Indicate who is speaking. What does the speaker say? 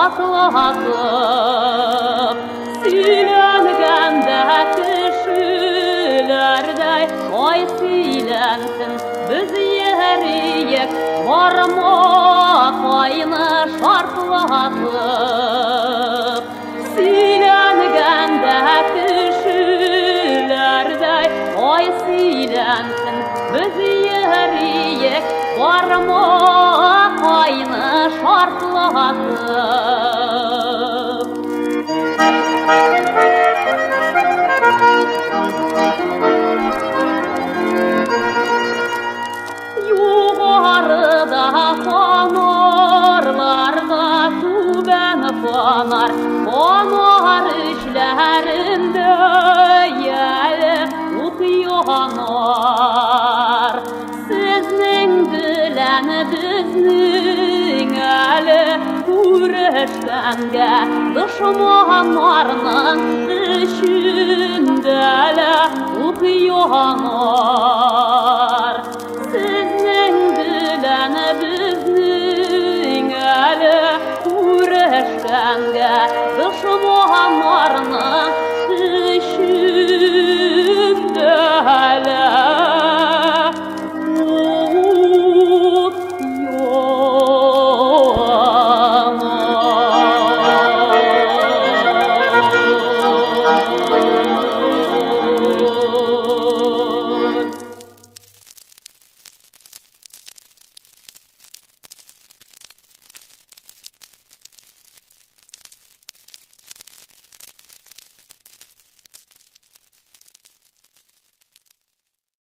Speaker 1: шартлатып, сүйленгенде кішілердей, ой сүйленсін біз ерейік, бармақ айны шартлатып. Сүйленгенде кішілердей, ой сүйленсін біз ерейік, бармақ айны шартлатып. Юғарыда фонарларда түбән фонар, фонар ішләрінде әлі ут янар. Сіздің білән біздің әлі күрешкәнгә, дошманнарның ішінде әлі ут янар.